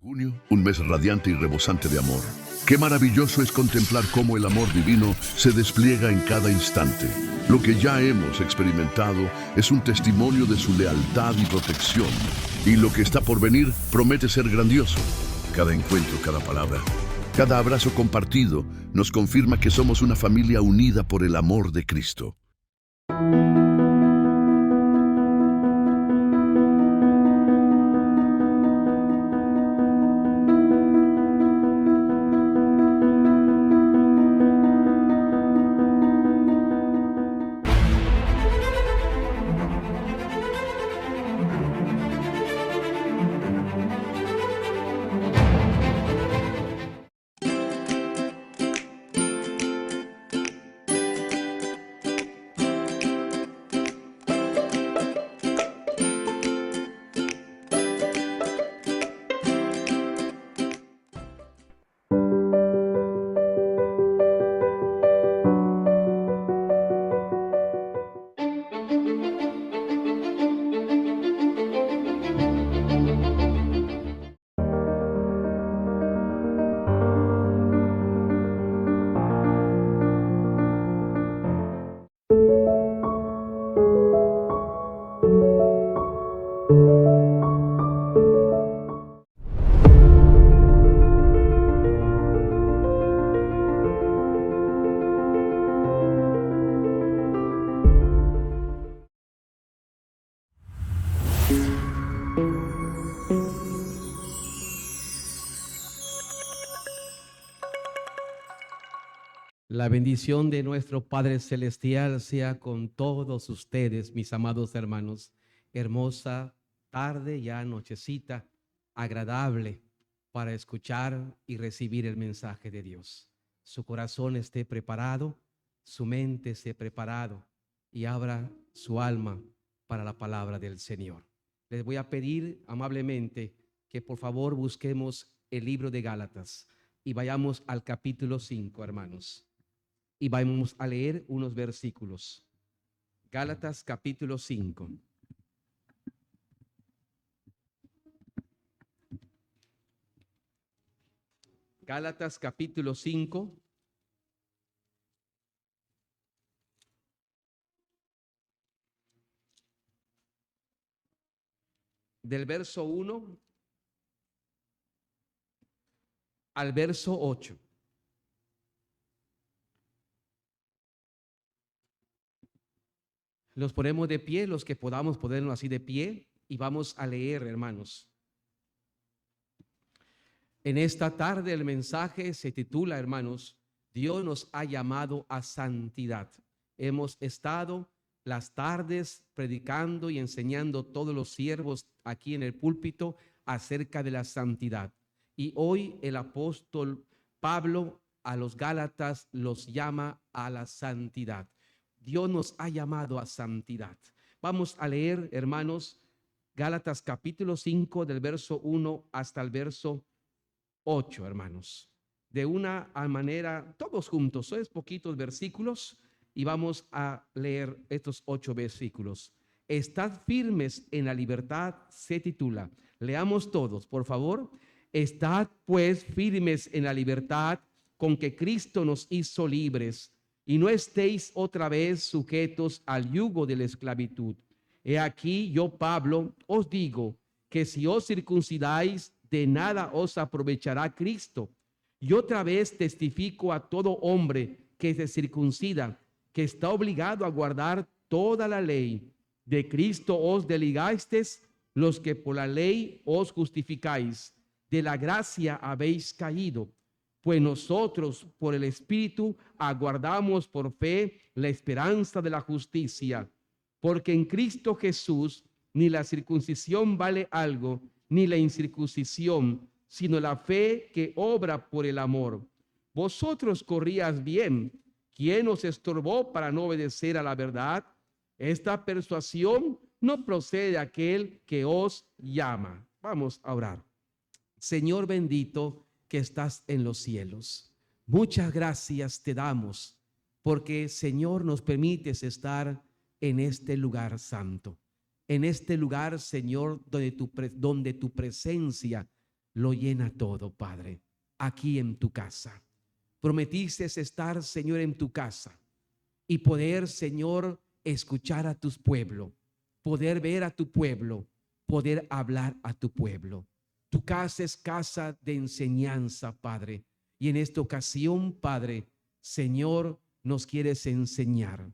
Junio, un mes radiante y rebosante de amor. Qué maravilloso es contemplar cómo el amor divino se despliega en cada instante. Lo que ya hemos experimentado es un testimonio de su lealtad y protección. Y lo que está por venir promete ser grandioso. Cada encuentro, cada palabra, cada abrazo compartido nos confirma que somos una familia unida por el amor de Cristo. La bendición de nuestro Padre Celestial sea con todos ustedes, mis amados hermanos. Hermosa tarde, ya nochecita, agradable para escuchar y recibir el mensaje de Dios. Su corazón esté preparado, su mente esté preparado y abra su alma para la palabra del Señor. Les voy a pedir amablemente que por favor busquemos el libro de Gálatas y vayamos al capítulo 5, hermanos. Y vamos a leer unos versículos. Gálatas capítulo 5. Gálatas capítulo 5. Del verso 1 al verso 8. Los ponemos de pie, los que podamos ponernos así de pie, y vamos a leer, hermanos. En esta tarde el mensaje se titula, hermanos, Dios nos ha llamado a santidad. Hemos estado las tardes predicando y enseñando todos los siervos aquí en el púlpito acerca de la santidad. Y hoy el apóstol Pablo a los Gálatas los llama a la santidad. Dios nos ha llamado a santidad. Vamos a leer, hermanos, Gálatas capítulo 5 del verso 1 hasta el verso 8, hermanos. De una manera, todos juntos, son poquitos versículos y vamos a leer estos 8 versículos. Estad firmes en la libertad, se titula. Leamos todos, por favor. Estad pues firmes en la libertad con que Cristo nos hizo libres, y no estéis otra vez sujetos al yugo de la esclavitud. He aquí yo, Pablo, os digo que si os circuncidáis, de nada os aprovechará Cristo. Y otra vez testifico a todo hombre que se circuncida, que está obligado a guardar toda la ley. De Cristo os desligasteis los que por la ley os justificáis. De la gracia habéis caído. Pues nosotros por el Espíritu aguardamos por fe la esperanza de la justicia. Porque en Cristo Jesús ni la circuncisión vale algo, ni la incircuncisión, sino la fe que obra por el amor. Vosotros corríais bien. ¿Quién os estorbó para no obedecer a la verdad? Esta persuasión no procede de aquel que os llama. Vamos a orar. Señor bendito que estás en los cielos, muchas gracias te damos porque, Señor, nos permites estar en este lugar santo, en este lugar, Señor, donde tu presencia lo llena todo, Padre, aquí en tu casa. Prometiste estar, Señor, en tu casa y poder, Señor, escuchar a tu pueblo, poder ver a tu pueblo, poder hablar a tu pueblo. Tu casa es casa de enseñanza, Padre. Y en esta ocasión, Padre, Señor, nos quieres enseñar.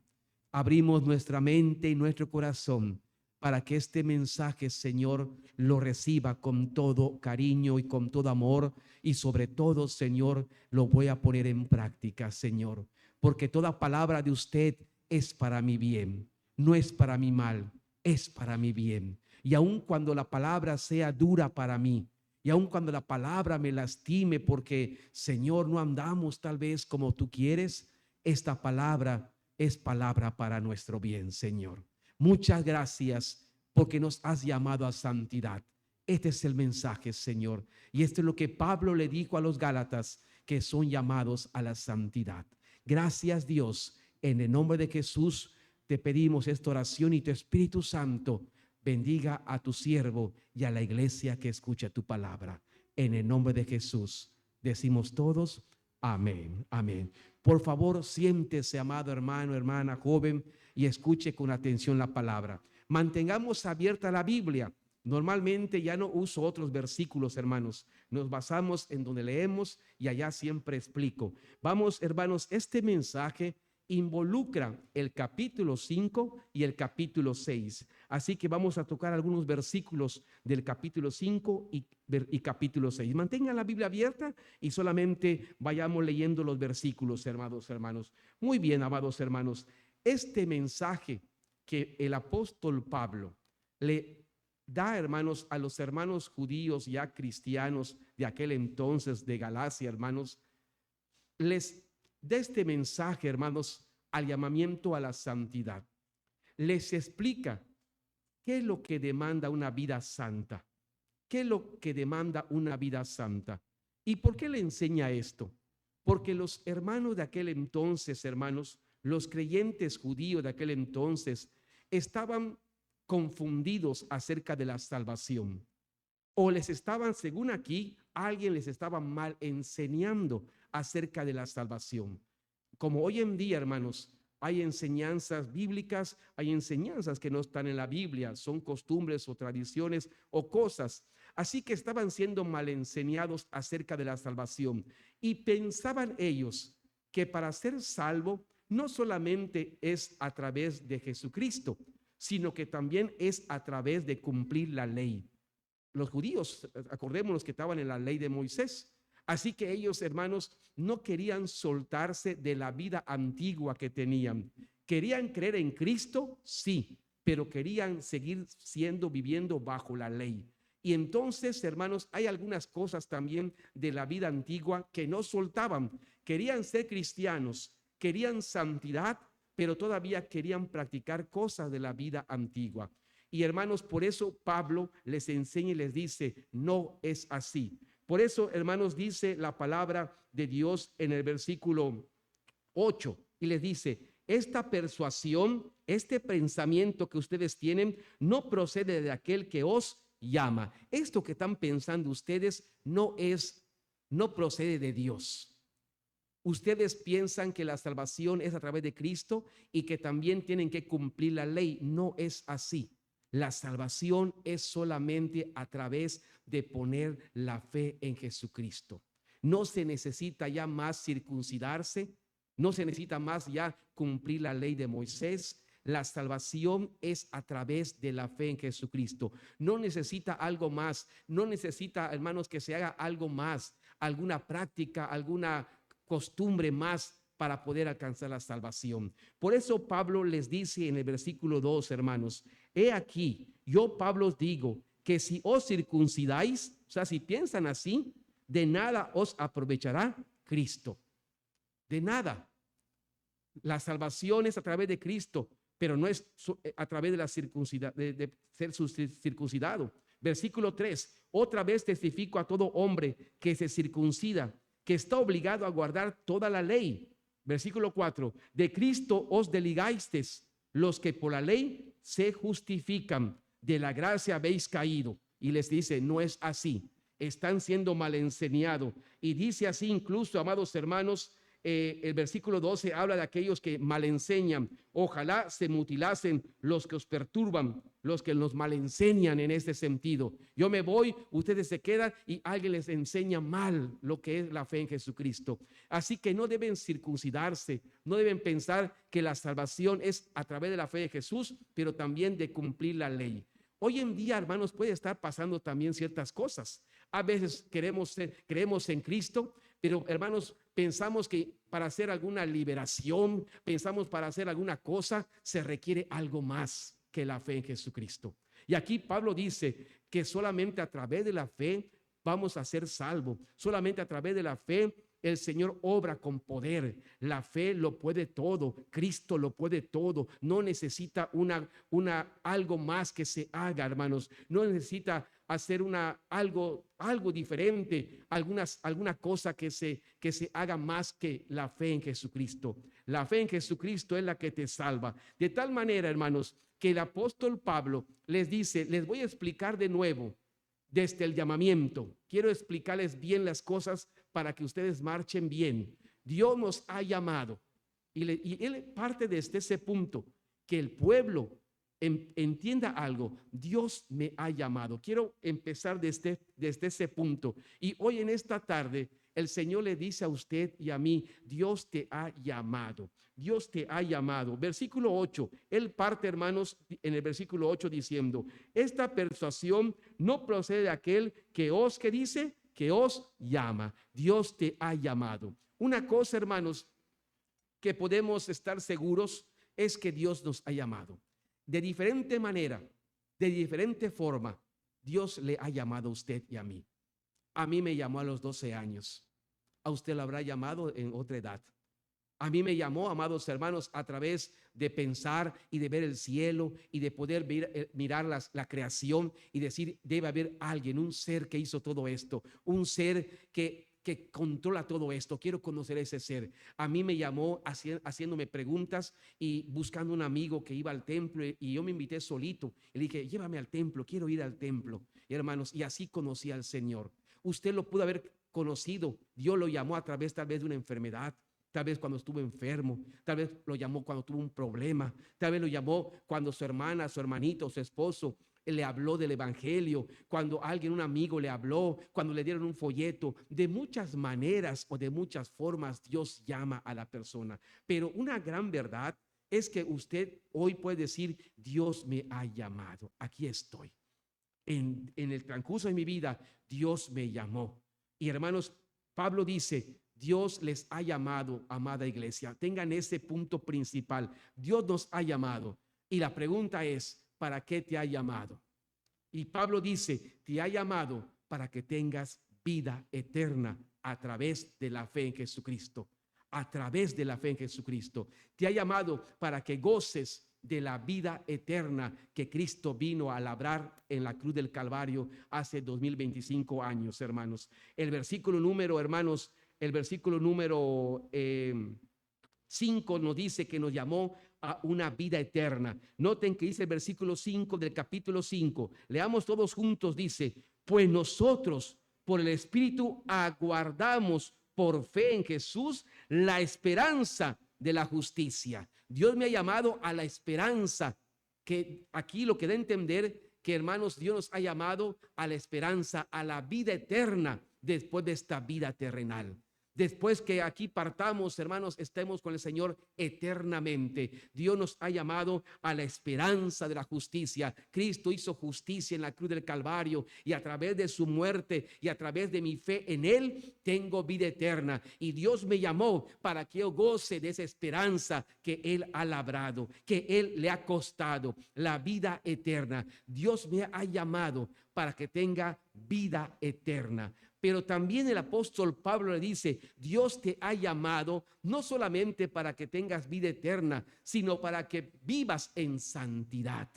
Abrimos nuestra mente y nuestro corazón para que este mensaje, Señor, lo reciba con todo cariño y con todo amor. Y sobre todo, Señor, lo voy a poner en práctica, Señor. Porque toda palabra de usted es para mi bien, no es para mi mal, es para mi bien. Y aun cuando la palabra sea dura para mí, y aun cuando la palabra me lastime, porque, Señor, no andamos tal vez como tú quieres, esta palabra es palabra para nuestro bien, Señor. Muchas gracias porque nos has llamado a santidad. Este es el mensaje, Señor. Y esto es lo que Pablo le dijo a los Gálatas, que son llamados a la santidad. Gracias, Dios. En el nombre de Jesús te pedimos esta oración, y tu Espíritu Santo bendiga a tu siervo y a la iglesia que escucha tu palabra. En el nombre de Jesús decimos todos amén, amén. Por favor, siéntese, amado hermano, hermana, joven, y escuche con atención la palabra. Mantengamos abierta la Biblia. Normalmente ya no uso otros versículos, hermanos. Nos basamos en donde leemos y allá siempre explico. Vamos, hermanos, este mensaje involucra el capítulo 5 y el capítulo 6. Así que vamos a tocar algunos versículos del capítulo 5 y capítulo 6. Mantengan la Biblia abierta y solamente vayamos leyendo los versículos, hermanos. Muy bien, amados hermanos. Este mensaje que el apóstol Pablo le da, hermanos, a los hermanos judíos ya cristianos de aquel entonces de Galacia, hermanos, les da este mensaje, hermanos, al llamamiento a la santidad. Les explica qué es lo que demanda una vida santa, qué es lo que demanda una vida santa. ¿Y por qué le enseña esto? Porque los hermanos de aquel entonces, hermanos, los creyentes judíos de aquel entonces estaban confundidos acerca de la salvación, o les estaban, según aquí, alguien les estaba mal enseñando acerca de la salvación. Como hoy en día, hermanos, hay enseñanzas bíblicas, hay enseñanzas que no están en la Biblia, son costumbres o tradiciones o cosas. Así que estaban siendo mal enseñados acerca de la salvación, y pensaban ellos que para ser salvo no solamente es a través de Jesucristo, sino que también es a través de cumplir la ley. Los judíos, acordémonos que estaban en la ley de Moisés. Así que ellos, hermanos, no querían soltarse de la vida antigua que tenían. Querían creer en Cristo, sí, pero querían seguir viviendo bajo la ley. Y entonces, hermanos, hay algunas cosas también de la vida antigua que no soltaban. Querían ser cristianos, querían santidad, pero todavía querían practicar cosas de la vida antigua. Y hermanos, por eso Pablo les enseña y les dice, no es así. Por eso, hermanos, dice la palabra de Dios en el versículo 8, y les dice, esta persuasión, este pensamiento que ustedes tienen, no procede de aquel que os llama. Esto que están pensando ustedes no procede de Dios. Ustedes piensan que la salvación es a través de Cristo y que también tienen que cumplir la ley. No es así. La salvación es solamente a través de poner la fe en Jesucristo. No se necesita ya más circuncidarse, no se necesita más ya cumplir la ley de Moisés. La salvación es a través de la fe en Jesucristo. No necesita algo más, no necesita, hermanos, que se haga algo más, alguna práctica, alguna costumbre más para poder alcanzar la salvación. Por eso Pablo les dice en el versículo 2, hermanos, he aquí, yo Pablo os digo que si os circuncidáis, o sea, si piensan así, de nada os aprovechará Cristo. De nada. La salvación es a través de Cristo, pero no es a través de la de ser circuncidado. Versículo 3, otra vez testifico a todo hombre que se circuncida, que está obligado a guardar toda la ley. Versículo 4, de Cristo os desligasteis, los que por la ley se justifican, de la gracia habéis caído. Y les dice, no es así. están siendo mal enseñados. Y dice así incluso, amados hermanos, el versículo 12 habla de aquellos que mal enseñan. Ojalá se mutilasen los que os perturban, los que nos mal enseñan en este sentido. Yo me voy, ustedes se quedan y alguien les enseña mal lo que es la fe en Jesucristo. Así que no deben circuncidarse, no deben pensar que la salvación es a través de la fe de Jesús, pero también de cumplir la ley. Hoy en día, hermanos, puede estar pasando también ciertas cosas. A veces creemos en Cristo, pero hermanos, pensamos que para hacer alguna liberación, pensamos para hacer alguna cosa, se requiere algo más que la fe en Jesucristo. Y aquí Pablo dice que solamente a través de la fe vamos a ser salvos. Solamente a través de la fe el Señor obra con poder. La fe lo puede todo. Cristo lo puede todo. No necesita algo más que se haga, hermanos. No necesita hacer algo diferente, alguna cosa que se haga más que la fe en Jesucristo. La fe en Jesucristo es la que te salva. De tal manera, hermanos, que el apóstol Pablo les dice, les voy a explicar de nuevo desde el llamamiento. Quiero explicarles bien las cosas para que ustedes marchen bien. Dios nos ha llamado y él parte desde ese punto, que el pueblo entienda algo. Dios me ha llamado. Quiero empezar desde ese punto. Y hoy en esta tarde el Señor le dice a usted y a mí, Dios te ha llamado. Dios te ha llamado. Versículo 8, él parte, hermanos, en el versículo 8 diciendo, esta persuasión no procede de aquel que dice, que os llama. Dios te ha llamado. Una cosa, hermanos, que podemos estar seguros es que Dios nos ha llamado. De diferente manera, de diferente forma, Dios le ha llamado a usted y a mí. A mí me llamó a los 12 años. A usted lo habrá llamado en otra edad. A mí me llamó, amados hermanos, a través de pensar y de ver el cielo y de poder mirar la creación y decir, debe haber alguien, un ser que hizo todo esto, un ser que controla todo esto. Quiero conocer ese ser. A mí me llamó haciéndome preguntas y buscando un amigo que iba al templo, y yo me invité solito y le dije, llévame al templo, quiero ir al templo. Y hermanos, y así conocí al Señor. Usted lo pudo haber conocido. Dios lo llamó a través tal vez de una enfermedad, tal vez cuando estuvo enfermo, tal vez lo llamó cuando tuvo un problema, tal vez lo llamó cuando su hermana, su hermanito, su esposo le habló del evangelio, cuando un amigo le habló, cuando le dieron un folleto. De muchas maneras o de muchas formas Dios llama a la persona. Pero una gran verdad es que usted hoy puede decir, Dios me ha llamado, aquí estoy. En el transcurso de mi vida, Dios me llamó. Y hermanos, Pablo dice, Dios les ha llamado, amada iglesia. Tengan ese punto principal. Dios nos ha llamado. Y la pregunta es, ¿para qué te ha llamado? Y Pablo dice, te ha llamado para que tengas vida eterna a través de la fe en Jesucristo. A través de la fe en Jesucristo. Te ha llamado para que goces de la vida eterna que Cristo vino a labrar en la cruz del Calvario hace 2025 años, hermanos. El versículo número 5 nos dice que nos llamó a una vida eterna. Noten que dice el versículo 5 del capítulo 5. Leamos todos juntos, dice, pues nosotros por el Espíritu aguardamos por fe en Jesús la esperanza de la justicia. Dios me ha llamado a la esperanza, que aquí lo que da a entender que, hermanos, Dios nos ha llamado a la esperanza, a la vida eterna después de esta vida terrenal. Después que aquí partamos, hermanos, estemos con el Señor eternamente. Dios nos ha llamado a la esperanza de la justicia. Cristo hizo justicia en la cruz del Calvario, y a través de su muerte y a través de mi fe en Él, tengo vida eterna. Y Dios me llamó para que yo goce de esa esperanza que Él ha labrado, que Él le ha costado, la vida eterna. Dios me ha llamado para que tenga vida eterna. Pero también el apóstol Pablo le dice, Dios te ha llamado no solamente para que tengas vida eterna, sino para que vivas en santidad.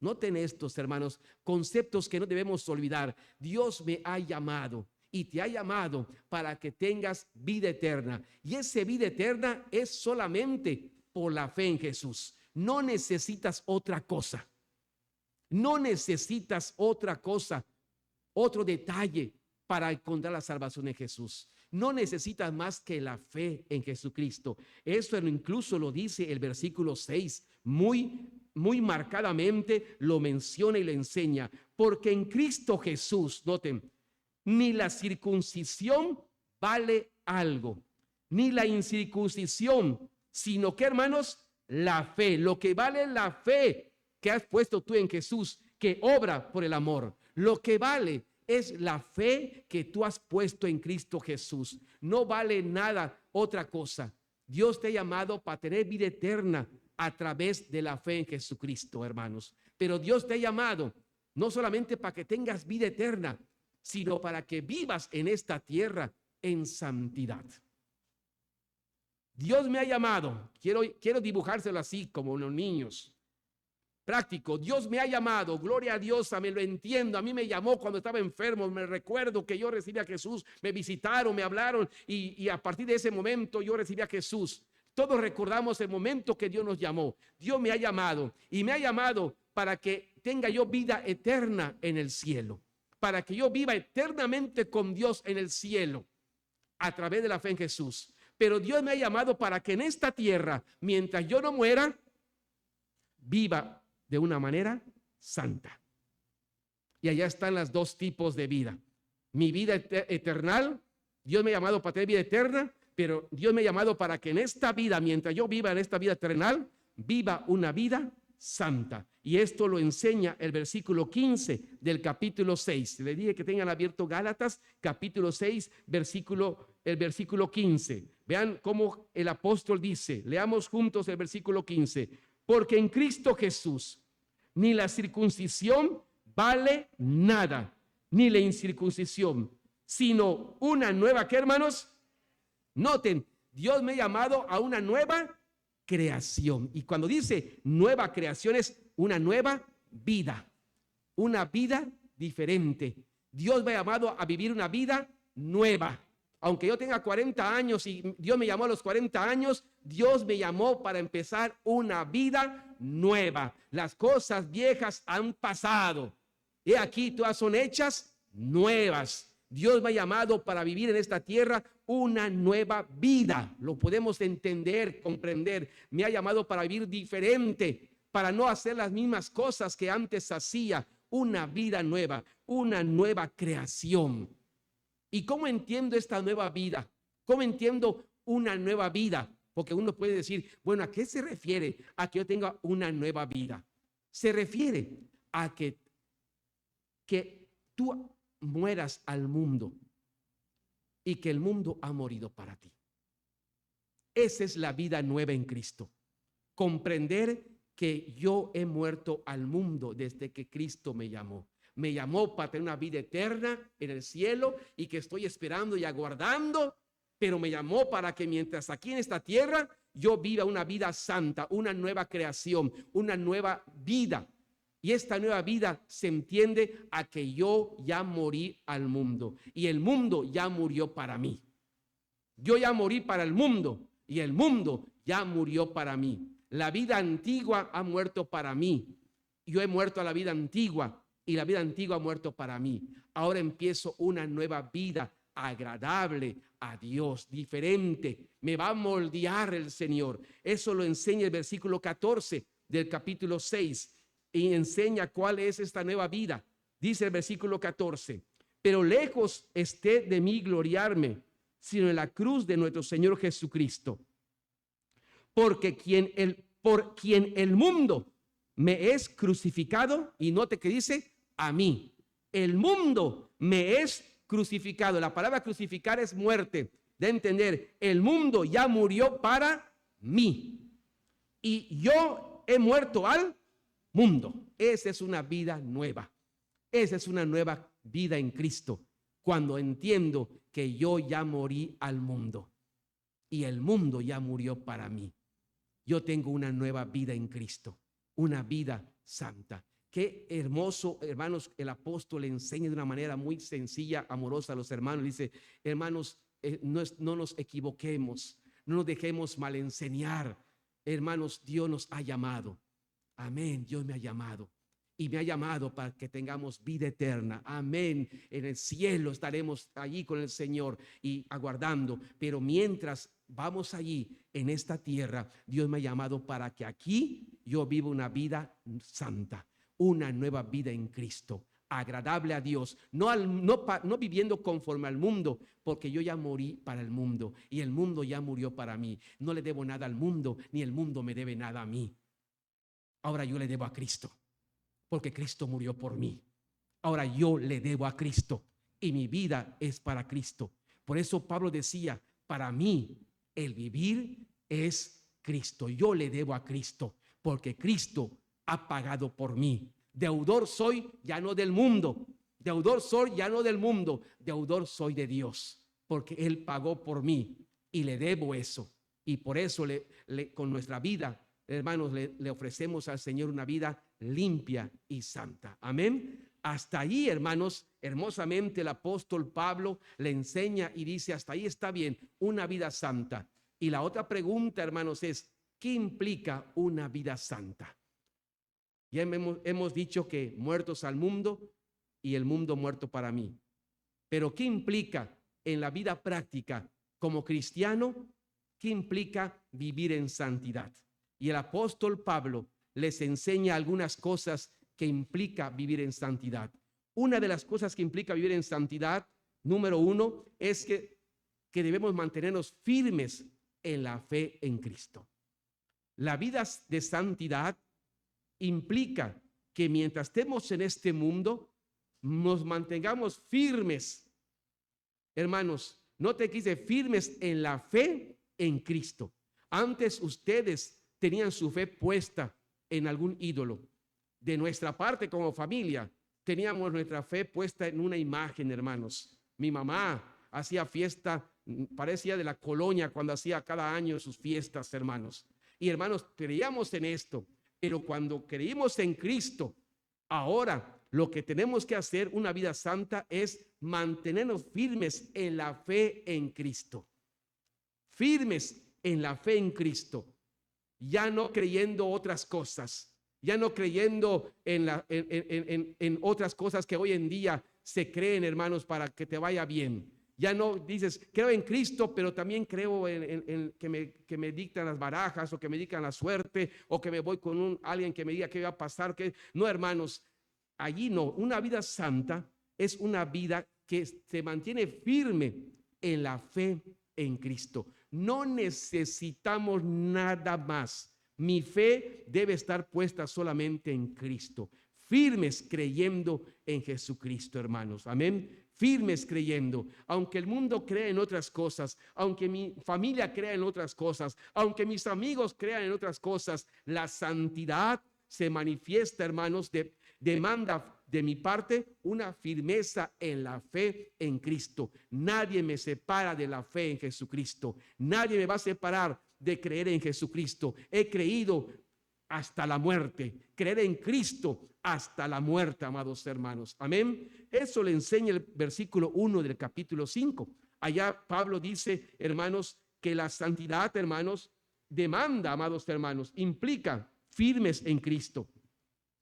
Noten estos, hermanos, conceptos que no debemos olvidar. Dios me ha llamado y te ha llamado para que tengas vida eterna. Y esa vida eterna es solamente por la fe en Jesús. No necesitas otra cosa. No necesitas otra cosa, otro detalle. para encontrar la salvación en Jesús. No necesitas más que la fe en Jesucristo. Eso incluso lo dice el versículo 6, muy marcadamente lo menciona y lo enseña. Porque en Cristo Jesús, noten, ni la circuncisión vale algo, ni la incircuncisión, sino que, hermanos, la fe. Lo que vale la fe que has puesto tú en Jesús, que obra por el amor. Lo que vale es la fe que tú has puesto en Cristo Jesús. No vale nada otra cosa. Dios te ha llamado para tener vida eterna a través de la fe en Jesucristo, hermanos. Pero Dios te ha llamado no solamente para que tengas vida eterna, sino para que vivas en esta tierra en santidad. Dios me ha llamado, quiero dibujárselo así como los niños. Práctico, Dios me ha llamado, gloria a Dios, me lo entiendo. A mí me llamó cuando estaba enfermo, me recuerdo que yo recibí a Jesús, me visitaron, me hablaron y a partir de ese momento yo recibí a Jesús. Todos recordamos el momento que Dios nos llamó. Dios me ha llamado y me ha llamado para que tenga yo vida eterna en el cielo, para que yo viva eternamente con Dios en el cielo a través de la fe en Jesús. Pero Dios me ha llamado para que en esta tierra, mientras yo no muera, viva de una manera santa. Y allá están los dos tipos de vida. Mi vida eterna, Dios me ha llamado para tener vida eterna, pero Dios me ha llamado para que en esta vida, mientras yo viva en esta vida terrenal, viva una vida santa. Y esto lo enseña el versículo 15 del capítulo 6. Le dije que tengan abierto Gálatas, capítulo 6, el versículo 15. Vean cómo el apóstol dice, leamos juntos el versículo 15. Porque en Cristo Jesús ni la circuncisión vale nada, ni la incircuncisión, sino una nueva, ¿qué, hermanos? Noten, Dios me ha llamado a una nueva creación. Y cuando dice nueva creación es una nueva vida, una vida diferente. Dios me ha llamado a vivir una vida nueva. Aunque yo tenga 40 años y Dios me llamó a los 40 años, Dios me llamó para empezar una vida nueva. Las cosas viejas han pasado. Y aquí todas son hechas nuevas. Dios me ha llamado para vivir en esta tierra una nueva vida. Lo podemos entender, comprender. Me ha llamado para vivir diferente, para no hacer las mismas cosas que antes hacía. Una vida nueva, una nueva creación. ¿Y cómo entiendo esta nueva vida? ¿Cómo entiendo una nueva vida? Porque uno puede decir, bueno, ¿a qué se refiere a que yo tenga una nueva vida? Se refiere a que tú mueras al mundo y que el mundo ha morido para ti. Esa es la vida nueva en Cristo. Comprender que yo he muerto al mundo desde que Cristo me llamó. Me llamó para tener una vida eterna en el cielo y que estoy esperando y aguardando, pero me llamó para que mientras aquí en esta tierra yo viva una vida santa, una nueva creación, una nueva vida. Y esta nueva vida se entiende a que yo ya morí al mundo y el mundo ya murió para mí. Yo ya morí para el mundo y el mundo ya murió para mí. La vida antigua ha muerto para mí. Yo he muerto a la vida antigua. Y la vida antigua ha muerto para mí. Ahora empiezo una nueva vida agradable a Dios, diferente. Me va a moldear el Señor. Eso lo enseña el versículo 14 del capítulo 6. Y enseña cuál es esta nueva vida. Dice el versículo 14. Pero lejos esté de mí gloriarme, sino en la cruz de nuestro Señor Jesucristo. Por quien el mundo me es crucificado. Y note que dice a mí. El mundo me es crucificado. La palabra crucificar es muerte. De entender, el mundo ya murió para mí. Y yo he muerto al mundo. Esa es una vida nueva. Esa es una nueva vida en Cristo. Cuando entiendo que yo ya morí al mundo. Y el mundo ya murió para mí. Yo tengo una nueva vida en Cristo. Una vida santa. Qué hermoso, hermanos, el apóstol enseña de una manera muy sencilla, amorosa a los hermanos. Dice, hermanos, no nos equivoquemos, no nos dejemos mal enseñar. Hermanos, Dios nos ha llamado. Amén, Dios me ha llamado. y me ha llamado para que tengamos vida eterna. Amén. En el cielo estaremos allí con el Señor y aguardando. Pero mientras vamos allí en esta tierra, Dios me ha llamado para que aquí yo viva una vida santa, una nueva vida en Cristo, agradable a Dios, no viviendo conforme al mundo, porque yo ya morí para el mundo y el mundo ya murió para mí. No le debo nada al mundo, ni el mundo me debe nada a mí. Ahora yo le debo a Cristo, porque Cristo murió por mí. Ahora yo le debo a Cristo y mi vida es para Cristo. Por eso Pablo decía, para mí el vivir es Cristo. Yo le debo a Cristo, porque Cristo ha pagado por mí. Deudor soy ya no del mundo, deudor soy ya no del mundo, deudor soy de Dios, porque Él pagó por mí y le debo eso. Y por eso con nuestra vida, hermanos, le ofrecemos al Señor una vida limpia y santa. Amén. Hasta ahí, hermanos, hermosamente el apóstol Pablo le enseña y dice, hasta ahí está bien, una vida santa. Y la otra pregunta, hermanos, es, ¿qué implica una vida santa? Ya hemos dicho que muertos al mundo y el mundo muerto para mí. Pero ¿qué implica en la vida práctica como cristiano? ¿Qué implica vivir en santidad? Y el apóstol Pablo les enseña algunas cosas que implica vivir en santidad. Una de las cosas que implica vivir en santidad, número uno, es que debemos mantenernos firmes en la fe en Cristo. La vida de santidad implica que mientras estemos en este mundo, nos mantengamos firmes. Hermanos, no te quise firmes en la fe en Cristo. Antes ustedes tenían su fe puesta en algún ídolo. De nuestra parte como familia, teníamos nuestra fe puesta en una imagen, hermanos. Mi mamá hacía fiesta, parecía de la colonia cuando hacía cada año sus fiestas, hermanos. Y hermanos, creíamos en esto. Pero cuando creímos en Cristo, ahora lo que tenemos que hacer, una vida santa, es mantenernos firmes en la fe en Cristo. Firmes en la fe en Cristo. Ya no creyendo otras cosas. Ya no creyendo en otras cosas que hoy en día se creen, hermanos, para que te vaya bien. Ya no dices, creo en Cristo, pero también creo en que me dictan las barajas, o que me dictan la suerte, o que me voy con alguien que me diga qué va a pasar. No, hermanos, allí no. Una vida santa es una vida que se mantiene firme en la fe en Cristo. No necesitamos nada más. Mi fe debe estar puesta solamente en Cristo. Firmes creyendo en Jesucristo, hermanos. Amén. Firmes creyendo, aunque el mundo crea en otras cosas, aunque mi familia crea en otras cosas, aunque mis amigos crean en otras cosas, la santidad se manifiesta, hermanos, demanda de mi parte una firmeza en la fe en Cristo. Nadie me separa de la fe en Jesucristo. Nadie me va a separar de creer en Jesucristo. He creído hasta la muerte. Creer en Cristo hasta la muerte, amados hermanos. Amén. Eso le enseña el versículo 1 del capítulo 5. Allá Pablo dice, hermanos, que la santidad, hermanos, demanda, amados hermanos, implica firmes en Cristo.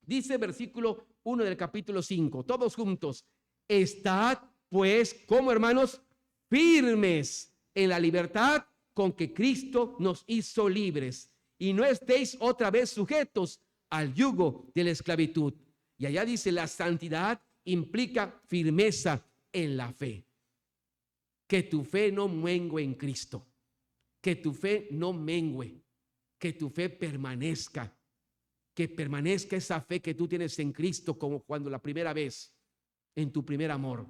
Dice versículo 1 del capítulo 5, todos juntos, estad pues, como hermanos, firmes en la libertad con que Cristo nos hizo libres, y no estéis otra vez sujetos al yugo de la esclavitud. Y allá dice, la santidad implica firmeza en la fe. Que tu fe no mengue en Cristo. Que tu fe no mengue. Que tu fe permanezca. Que permanezca esa fe que tú tienes en Cristo, como cuando la primera vez, en tu primer amor.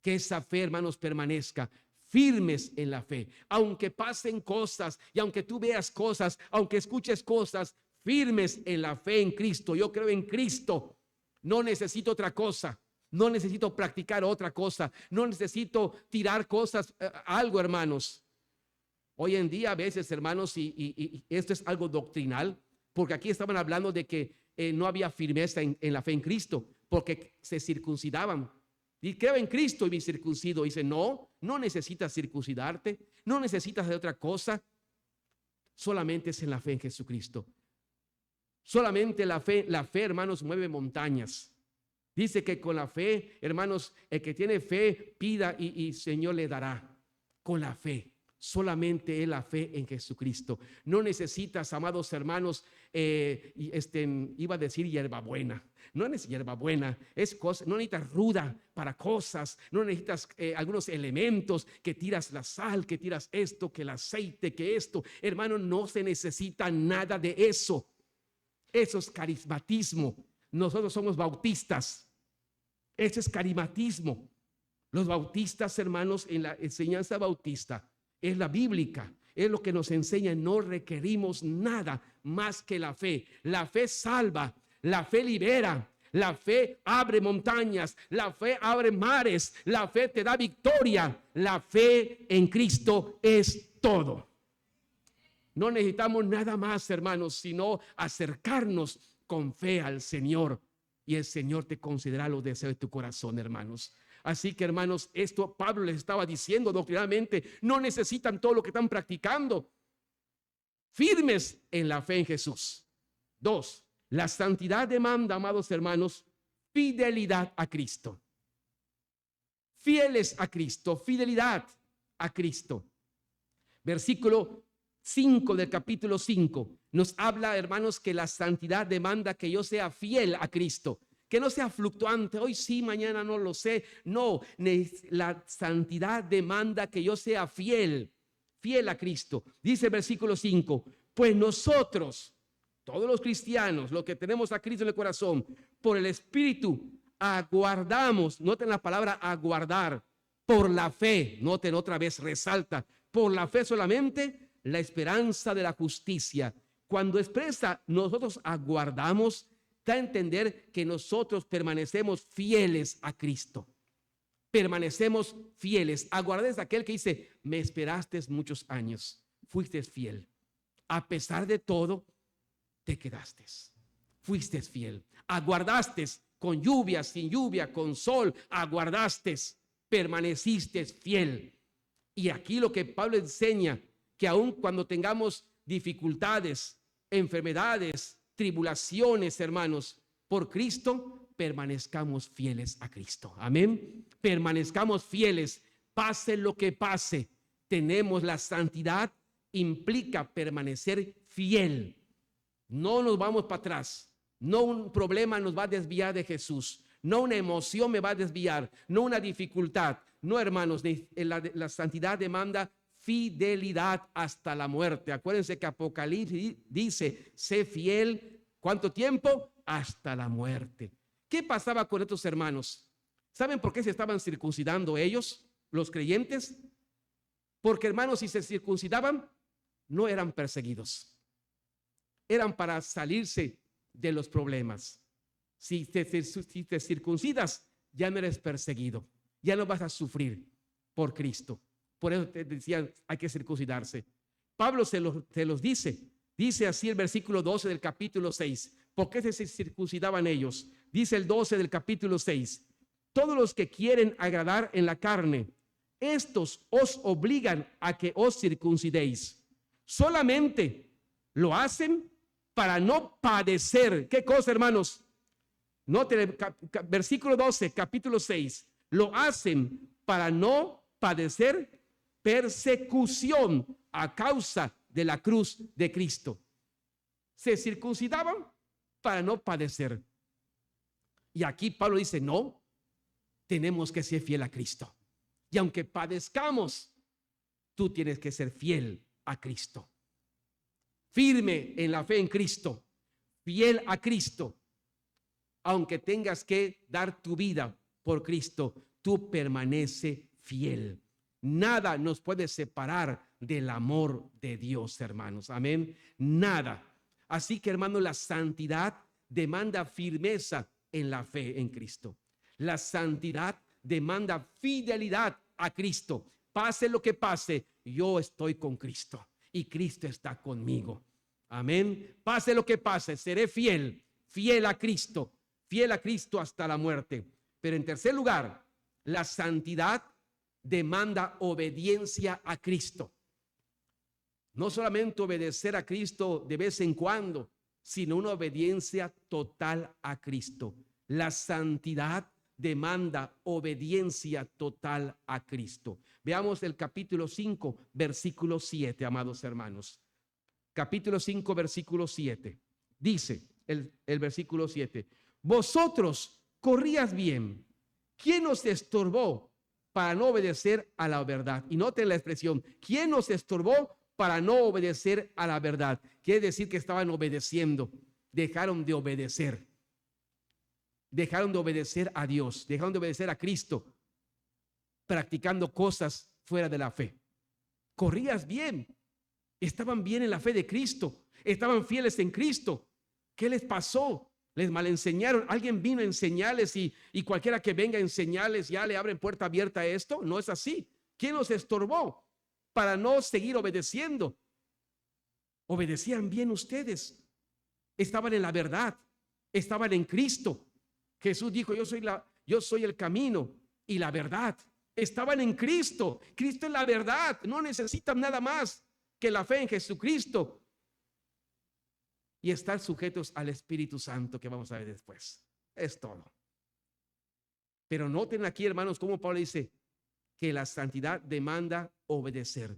Que esa fe, hermanos, permanezca. Firmes en la fe, aunque pasen cosas y aunque tú veas cosas, aunque escuches cosas, firmes en la fe en Cristo. Yo creo en Cristo, no necesito otra cosa, no necesito practicar otra cosa, no necesito tirar cosas, algo, hermanos. Hoy en día a veces, hermanos, y esto es algo doctrinal, porque aquí estaban hablando de que no había firmeza en la fe en Cristo, porque se circuncidaban. Y creo en Cristo y me circuncido. Dice, no necesitas circuncidarte, no necesitas de otra cosa, solamente es en la fe en Jesucristo. Solamente la fe, hermanos, mueve montañas. Dice que con la fe, hermanos, el que tiene fe, pida y el Señor le dará. Con la fe. Solamente es la fe en Jesucristo. No necesitas, amados hermanos, iba a decir hierbabuena. No necesitas hierbabuena, no necesitas ruda para cosas. No necesitas algunos elementos que tiras la sal, que tiras esto, que el aceite, que esto. Hermano, no se necesita nada de eso. Eso es carismatismo. Nosotros somos bautistas. Ese es carismatismo. Los bautistas, hermanos, en la enseñanza bautista, es la bíblica, es lo que nos enseña. No requerimos nada más que la fe. La fe salva, la fe libera, la fe abre montañas, la fe abre mares, la fe te da victoria. La fe en Cristo es todo. No necesitamos nada más, hermanos, sino acercarnos con fe al Señor, y el Señor te concederá los deseos de tu corazón, hermanos. Así que, hermanos, esto Pablo les estaba diciendo doctrinalmente. No necesitan todo lo que están practicando. Firmes en la fe en Jesús. 2. La santidad demanda, amados hermanos, fidelidad a Cristo. Fieles a Cristo, fidelidad a Cristo. Versículo 5 del capítulo 5 nos habla, hermanos, que la santidad demanda que yo sea fiel a Cristo. Que no sea fluctuante, hoy sí, mañana no lo sé. No, la santidad demanda que yo sea fiel a Cristo. Dice el versículo 5, pues nosotros, todos los cristianos, los que tenemos a Cristo en el corazón, por el Espíritu, aguardamos, noten la palabra aguardar, por la fe, noten otra vez, resalta, por la fe solamente, la esperanza de la justicia. Cuando expresa nosotros aguardamos, da a entender que nosotros permanecemos fieles a Cristo. Permanecemos fieles. Aguardes a aquel que dice, me esperaste muchos años, fuiste fiel. A pesar de todo, te quedaste. Fuiste fiel. Aguardaste con lluvia, sin lluvia, con sol. Aguardaste, permaneciste fiel. Y aquí lo que Pablo enseña, que aun cuando tengamos dificultades, enfermedades, tribulaciones, hermanos, por Cristo, permanezcamos fieles a Cristo. Amén. Permanezcamos fieles, pase lo que pase. Tenemos la santidad, implica permanecer fiel. No nos vamos para atrás. No un problema nos va a desviar de Jesús. No una emoción me va a desviar. No una dificultad. No, hermanos, la santidad demanda fidelidad hasta la muerte. Acuérdense que Apocalipsis dice, sé fiel, ¿cuánto tiempo? Hasta la muerte. ¿Qué pasaba con estos hermanos? ¿Saben por qué se estaban circuncidando ellos, los creyentes? Porque, hermanos, si se circuncidaban, no eran perseguidos. Eran para salirse de los problemas. Si te circuncidas, ya no eres perseguido. Ya no vas a sufrir por Cristo. Por eso te decían, hay que circuncidarse. Pablo se los dice. Dice así el versículo 12 del capítulo 6. ¿Por qué se circuncidaban ellos? Dice el 12 del capítulo 6. Todos los que quieren agradar en la carne, estos os obligan a que os circuncidéis. Solamente lo hacen para no padecer. ¿Qué cosa, hermanos? Noten versículo 12, capítulo 6. Lo hacen para no padecer persecución a causa de la cruz de Cristo. Se circuncidaban para no padecer. Y aquí Pablo dice, no, tenemos que ser fiel a Cristo. Y aunque padezcamos, tú tienes que ser fiel a Cristo. Firme en la fe en Cristo, fiel a Cristo. Aunque tengas que dar tu vida por Cristo, tú permanece fiel. Nada nos puede separar del amor de Dios, hermanos. Amén. Nada. Así que, hermanos, la santidad demanda firmeza en la fe en Cristo. La santidad demanda fidelidad a Cristo. Pase lo que pase, yo estoy con Cristo y Cristo está conmigo. Amén. Pase lo que pase, seré fiel a Cristo hasta la muerte. Pero en tercer lugar, la santidad demanda obediencia a Cristo. No solamente obedecer a Cristo de vez en cuando, sino una obediencia total a Cristo. La santidad demanda obediencia total a Cristo. Veamos el capítulo 5, versículo 7, amados hermanos. Capítulo 5, versículo 7. Dice el versículo 7. Vosotros corrías bien. ¿Quién os estorbó para no obedecer a la verdad? Y noten la expresión, ¿quién nos estorbó para no obedecer a la verdad? Quiere decir que estaban obedeciendo, dejaron de obedecer. Dejaron de obedecer a Dios, dejaron de obedecer a Cristo, practicando cosas fuera de la fe. Corrías bien, estaban bien en la fe de Cristo, estaban fieles en Cristo. ¿Qué les pasó? Les malenseñaron. Alguien vino a enseñarles y cualquiera que venga a enseñarles ya le abren puerta abierta a esto. No es así. ¿Quién los estorbó para no seguir obedeciendo? Obedecían bien ustedes. Estaban en la verdad. Estaban en Cristo. Jesús dijo, yo soy el camino y la verdad. Estaban en Cristo. Cristo es la verdad. No necesitan nada más que la fe en Jesucristo. Y estar sujetos al Espíritu Santo, que vamos a ver después. Es todo. Pero noten aquí, hermanos, cómo Pablo dice que la santidad demanda obedecer.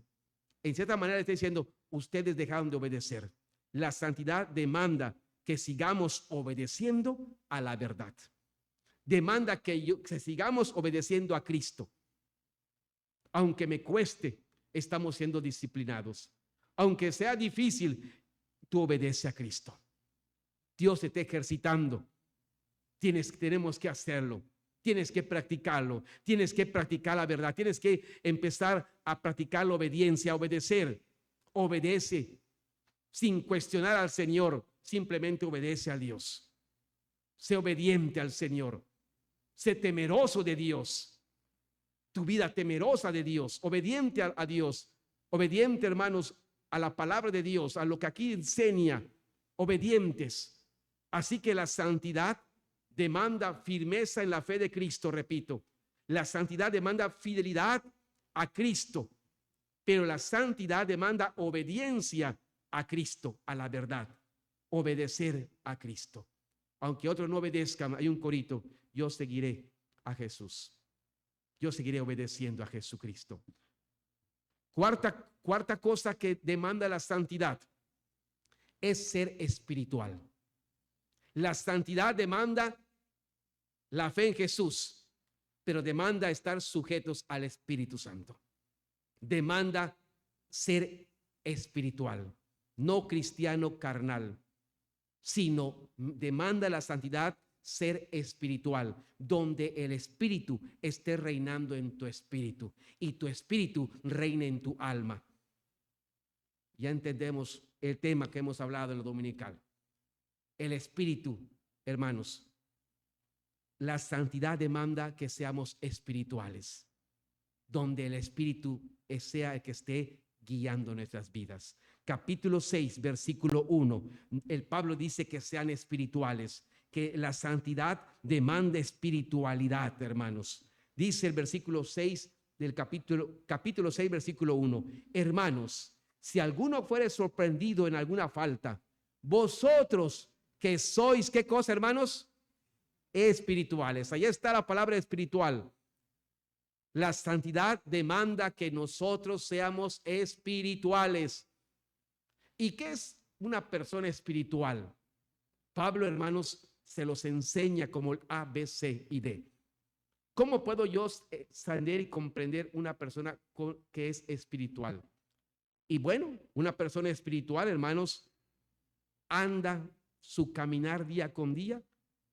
En cierta manera está diciendo, ustedes dejaron de obedecer. La santidad demanda que sigamos obedeciendo a la verdad. Demanda que sigamos obedeciendo a Cristo. Aunque me cueste, estamos siendo disciplinados. Aunque sea difícil, tú obedeces a Cristo. Dios te está ejercitando. Tenemos que hacerlo. Tienes que practicarlo. Tienes que practicar la verdad. Tienes que empezar a practicar la obediencia, a obedecer. Obedece sin cuestionar al Señor. Simplemente obedece a Dios. Sé obediente al Señor. Sé temeroso de Dios. Tu vida temerosa de Dios. Obediente a Dios. Obediente, hermanos, a la palabra de Dios, a lo que aquí enseña, obedientes. Así que la santidad demanda firmeza en la fe de Cristo, repito. La santidad demanda fidelidad a Cristo, pero la santidad demanda obediencia a Cristo, a la verdad. Obedecer a Cristo. Aunque otros no obedezcan, hay un corito, yo seguiré a Jesús. Yo seguiré obedeciendo a Jesucristo. Cuarta cosa que demanda la santidad es ser espiritual. La santidad demanda la fe en Jesús, pero demanda estar sujetos al Espíritu Santo. Demanda ser espiritual, no cristiano carnal, sino demanda la santidad ser espiritual, donde el Espíritu esté reinando en tu espíritu y tu espíritu reine en tu alma. Ya entendemos el tema que hemos hablado en lo dominical. El espíritu, hermanos, la santidad demanda que seamos espirituales, donde el Espíritu sea el que esté guiando nuestras vidas. Capítulo 6, versículo 1, el Pablo dice que sean espirituales, que la santidad demanda espiritualidad, hermanos. Dice el versículo 6 del capítulo 6, versículo 1, hermanos, si alguno fuere sorprendido en alguna falta, vosotros que sois, ¿qué cosa, hermanos? Espirituales. Allá está la palabra espiritual. La santidad demanda que nosotros seamos espirituales. ¿Y qué es una persona espiritual? Pablo, hermanos, se los enseña como el A, B, C y D. ¿Cómo puedo yo saber y comprender una persona que es espiritual? Y bueno, una persona espiritual, hermanos, anda su caminar día con día,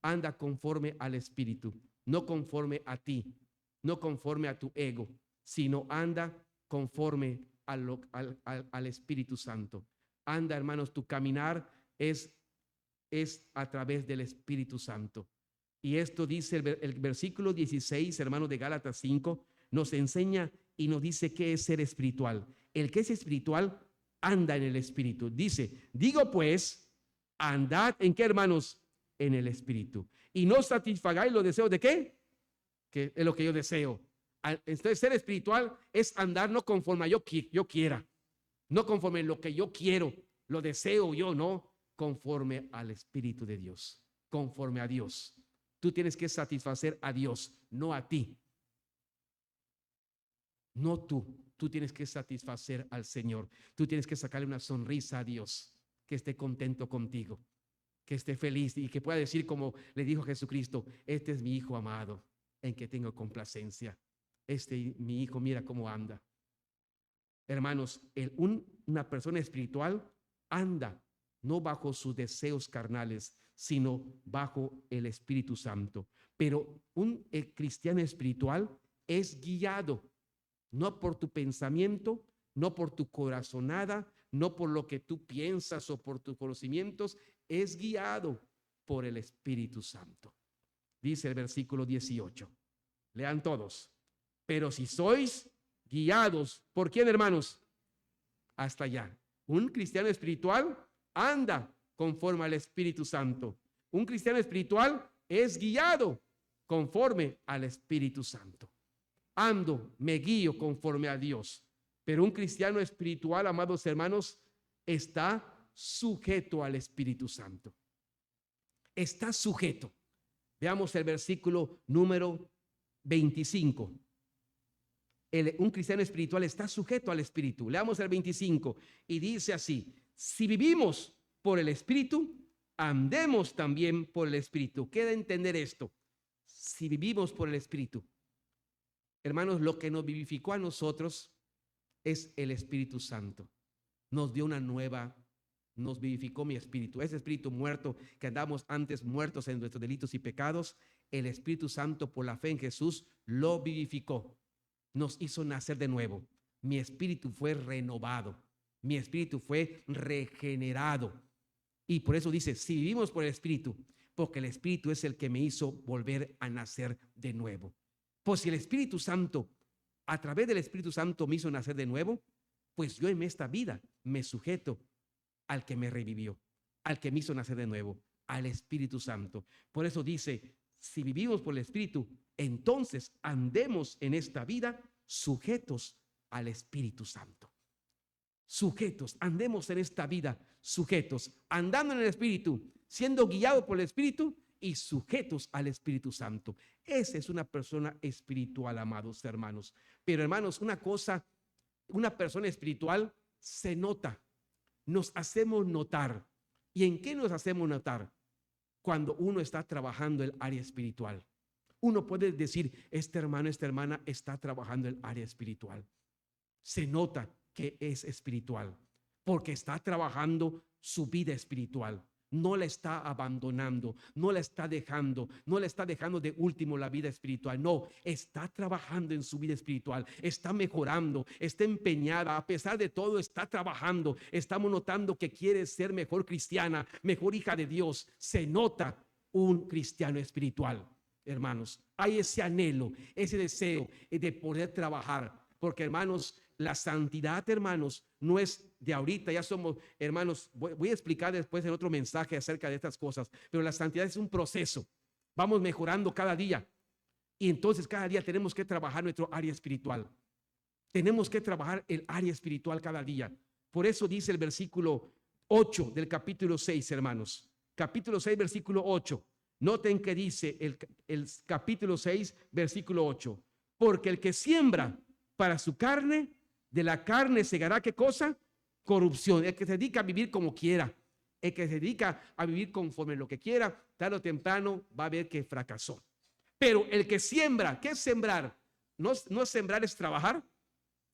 anda conforme al Espíritu, no conforme a ti, no conforme a tu ego, sino anda conforme al Espíritu Santo. Anda, hermanos, tu caminar es a través del Espíritu Santo. Y esto dice el versículo 16, hermanos, de Gálatas 5, nos enseña y nos dice qué es ser espiritual. El que es espiritual anda en el Espíritu. Dice, digo pues, andad ¿en qué, hermanos? En el Espíritu. Y no satisfagáis los deseos de ¿qué? Que es lo que yo deseo. Entonces, ser espiritual es andar no conforme a yo quiera, no conforme a lo que yo quiero, lo deseo yo, no, conforme al Espíritu de Dios, conforme a Dios. Tú tienes que satisfacer a Dios, no a ti. No tú tienes que satisfacer al Señor. Tú tienes que sacarle una sonrisa a Dios, que esté contento contigo, que esté feliz y que pueda decir como le dijo Jesucristo: este es mi hijo amado, en que tengo complacencia. Mi hijo, mira cómo anda. Hermanos, una persona espiritual anda no bajo sus deseos carnales, sino bajo el Espíritu Santo. Pero un cristiano espiritual es guiado no por tu pensamiento, no por tu corazonada, no por lo que tú piensas o por tus conocimientos, es guiado por el Espíritu Santo. Dice el versículo 18. Lean todos. Pero si sois guiados, ¿por quién, hermanos? Hasta allá. Un cristiano espiritual anda conforme al Espíritu Santo. Un cristiano espiritual es guiado conforme al Espíritu Santo. Ando, me guío conforme a Dios. Pero un cristiano espiritual, amados hermanos, está sujeto al Espíritu Santo. Está sujeto. Veamos el versículo número 25. Un cristiano espiritual está sujeto al Espíritu. Leamos el 25 y dice así: si vivimos por el Espíritu, andemos también por el Espíritu. Queda entender esto. Si vivimos por el Espíritu, hermanos, lo que nos vivificó a nosotros es el Espíritu Santo. Nos dio nos vivificó mi espíritu. Ese espíritu muerto que andamos antes muertos en nuestros delitos y pecados, el Espíritu Santo, por la fe en Jesús, lo vivificó. Nos hizo nacer de nuevo. Mi espíritu fue renovado. Mi espíritu fue regenerado. Y por eso dice: si vivimos por el Espíritu, porque el Espíritu es el que me hizo volver a nacer de nuevo. Pues si el Espíritu Santo, a través del Espíritu Santo, me hizo nacer de nuevo, pues yo en esta vida me sujeto al que me revivió, al que me hizo nacer de nuevo, al Espíritu Santo. Por eso dice: si vivimos por el Espíritu, entonces andemos en esta vida sujetos al Espíritu Santo. Sujetos, andemos en esta vida sujetos, andando en el Espíritu, siendo guiados por el Espíritu y sujetos al Espíritu Santo. Esa es una persona espiritual, amados hermanos. Pero hermanos, una persona espiritual se nota, nos hacemos notar. ¿Y en qué nos hacemos notar? Cuando uno está trabajando el área espiritual. Uno puede decir: este hermano, esta hermana está trabajando el área espiritual. Se nota que es espiritual porque está trabajando su vida espiritual. No la está abandonando, no la está dejando de último la vida espiritual. No, está trabajando en su vida espiritual, está mejorando, está empeñada. A pesar de todo, está trabajando. Estamos notando que quiere ser mejor cristiana, mejor hija de Dios. Se nota un cristiano espiritual, hermanos. Hay ese anhelo, ese deseo de poder trabajar, porque, hermanos, la santidad, hermanos, no es de ahorita. Ya somos, hermanos, voy a explicar después en otro mensaje acerca de estas cosas, pero la santidad es un proceso. Vamos mejorando cada día y entonces cada día tenemos que trabajar nuestro área espiritual. Tenemos que trabajar el área espiritual cada día. Por eso dice el versículo 8 del capítulo 6, hermanos. Capítulo 6, versículo 8. Noten que dice el capítulo 6, versículo 8. Porque el que siembra para su carne, de la carne segará, ¿qué cosa? Corrupción. El que se dedica a vivir como quiera, el que se dedica a vivir conforme lo que quiera, tarde o temprano va a ver que fracasó. Pero el que siembra, ¿qué es sembrar? No sembrar es trabajar.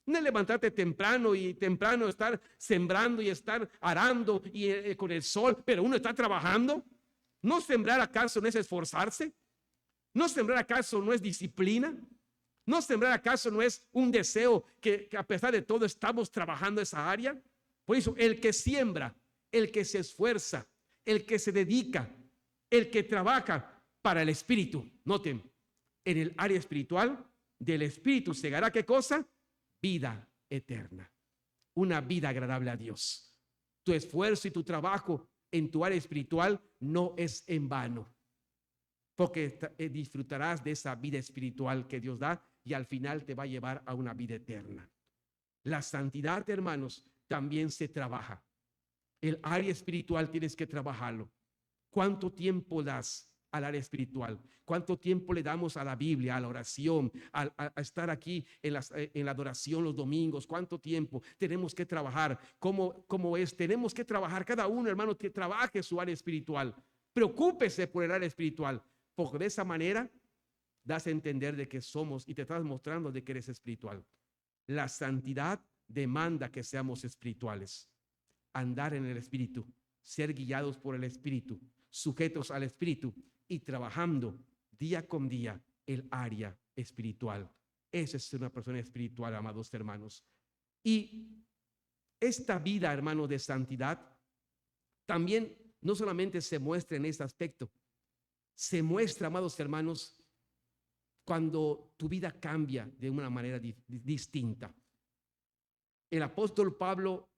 No es levantarte temprano y temprano estar sembrando y estar arando y con el sol, pero uno está trabajando. ¿No sembrar acaso no es esforzarse? ¿No sembrar acaso no es disciplina? ¿No sembrar acaso no es un deseo que a pesar de todo estamos trabajando esa área? Por eso el que siembra, el que se esfuerza, el que se dedica, el que trabaja para el Espíritu. Noten, en el área espiritual, del Espíritu segará, ¿qué cosa? Vida eterna, una vida agradable a Dios. Tu esfuerzo y tu trabajo en tu área espiritual no es en vano, porque disfrutarás de esa vida espiritual que Dios da y al final te va a llevar a una vida eterna. La santidad, hermanos, también se trabaja. El área espiritual tienes que trabajarlo. ¿Cuánto tiempo das al área espiritual? ¿Cuánto tiempo le damos a la Biblia, a la oración, a estar aquí en la adoración los domingos? ¿Cuánto tiempo tenemos que trabajar? ¿Cómo es? Tenemos que trabajar, cada uno, hermano, que trabaje su área espiritual. Preocúpese por el área espiritual, porque de esa manera das a entender de que somos y te estás mostrando de que eres espiritual. La santidad demanda que seamos espirituales. Andar en el Espíritu, ser guiados por el Espíritu, sujetos al Espíritu y trabajando día con día el área espiritual. Esa es una persona espiritual, amados hermanos. Y esta vida, hermano, de santidad también no solamente se muestra en este aspecto, se muestra, amados hermanos, cuando tu vida cambia de una manera distinta. El apóstol Pablo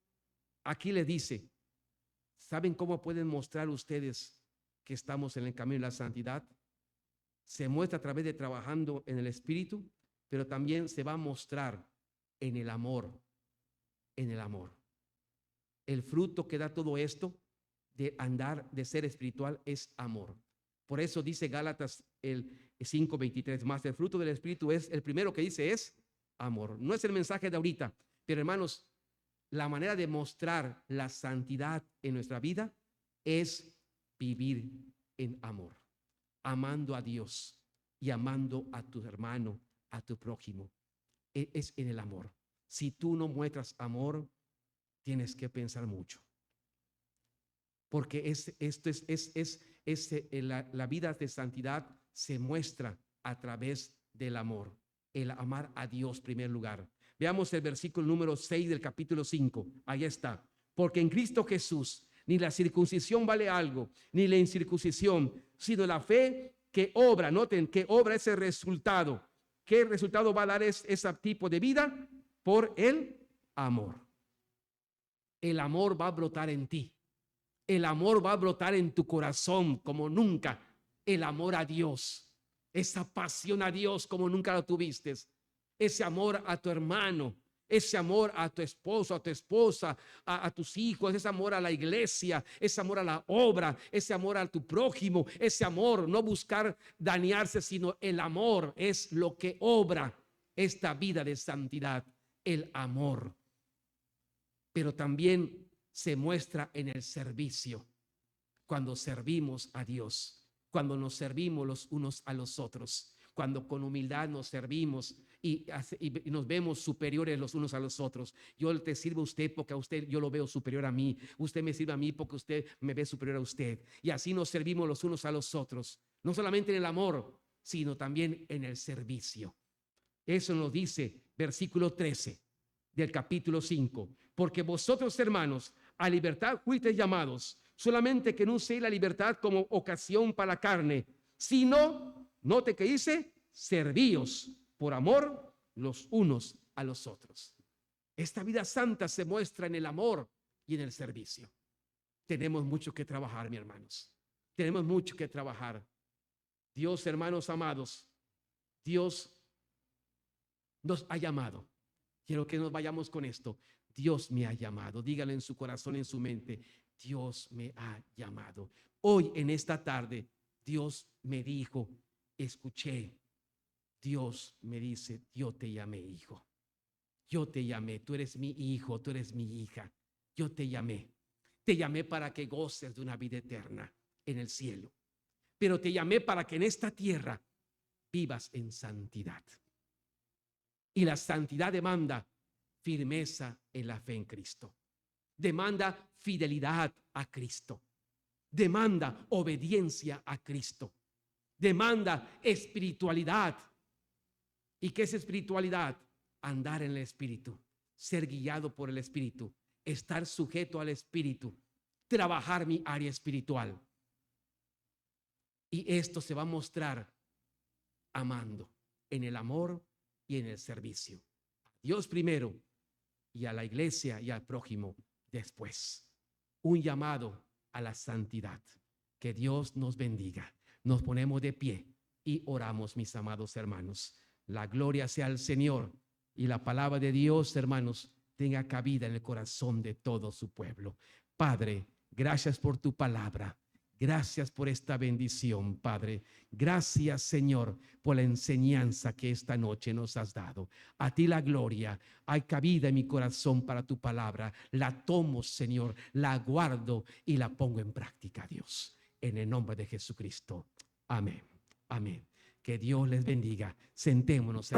aquí le dice, ¿saben cómo pueden mostrar ustedes que estamos en el camino de la santidad? Se muestra a través de trabajando en el Espíritu, pero también se va a mostrar en el amor, en el amor. El fruto que da todo esto de andar, de ser espiritual, es amor. Por eso dice Gálatas el 5:23, más el fruto del Espíritu es, el primero que dice es amor. No es el mensaje de ahorita, pero hermanos, la manera de mostrar la santidad en nuestra vida es vivir en amor, amando a Dios y amando a tu hermano, a tu prójimo. Es en el amor. Si tú no muestras amor, tienes que pensar mucho. Porque la vida de santidad se muestra a través del amor, el amar a Dios en primer lugar. Veamos el versículo número 6 del capítulo 5. Ahí está. Porque en Cristo Jesús ni la circuncisión vale algo, ni la incircuncisión, sino la fe que obra. Noten que obra ese resultado. ¿Qué resultado va a dar ese tipo de vida? Por el amor. El amor va a brotar en ti. El amor va a brotar en tu corazón como nunca. El amor a Dios, esa pasión a Dios como nunca lo tuviste. Ese amor a tu hermano, ese amor a tu esposo, a tu esposa, a tus hijos, ese amor a la iglesia, ese amor a la obra, ese amor a tu prójimo, ese amor, no buscar dañarse, sino el amor es lo que obra esta vida de santidad, el amor. Pero también se muestra en el servicio, cuando servimos a Dios, cuando nos servimos los unos a los otros, cuando con humildad nos servimos y nos vemos superiores los unos a los otros. Yo te sirvo a usted porque a usted yo lo veo superior a mí. Usted me sirve a mí porque usted me ve superior a usted. Y así nos servimos los unos a los otros, no solamente en el amor, sino también en el servicio. Eso nos dice versículo 13 del capítulo 5. Porque vosotros, hermanos, a libertad fuisteis llamados, solamente que no uséis la libertad como ocasión para la carne, sino, note que dice, servíos por amor los unos a los otros. Esta vida santa se muestra en el amor y en el servicio. Tenemos mucho que trabajar, mis hermanos. Tenemos mucho que trabajar. Dios, hermanos amados, Dios nos ha llamado. Quiero que nos vayamos con esto. Dios me ha llamado. Dígalo en su corazón, en su mente. Dios me ha llamado. Hoy en esta tarde, Dios me dijo, escuché. Dios me dice, yo te llamé, hijo. Yo te llamé. Tú eres mi hijo, tú eres mi hija. Yo te llamé. Te llamé para que goces de una vida eterna en el cielo. Pero te llamé para que en esta tierra vivas en santidad. Y la santidad demanda firmeza en la fe en Cristo. Demanda fidelidad a Cristo. Demanda obediencia a Cristo. Demanda espiritualidad. ¿Y qué es espiritualidad? Andar en el Espíritu, ser guiado por el Espíritu, estar sujeto al Espíritu, trabajar mi área espiritual. Y esto se va a mostrar amando, en el amor y en el servicio. A Dios primero y a la iglesia y al prójimo después. Un llamado a la santidad. Que Dios nos bendiga. Nos ponemos de pie y oramos, mis amados hermanos. La gloria sea al Señor y la palabra de Dios, hermanos, tenga cabida en el corazón de todo su pueblo. Padre, gracias por tu palabra. Gracias por esta bendición, Padre. Gracias, Señor, por la enseñanza que esta noche nos has dado. A ti la gloria. Hay cabida en mi corazón para tu palabra. La tomo, Señor, la guardo y la pongo en práctica, Dios. En el nombre de Jesucristo. Amén. Amén. Que Dios les bendiga. Sentémonos.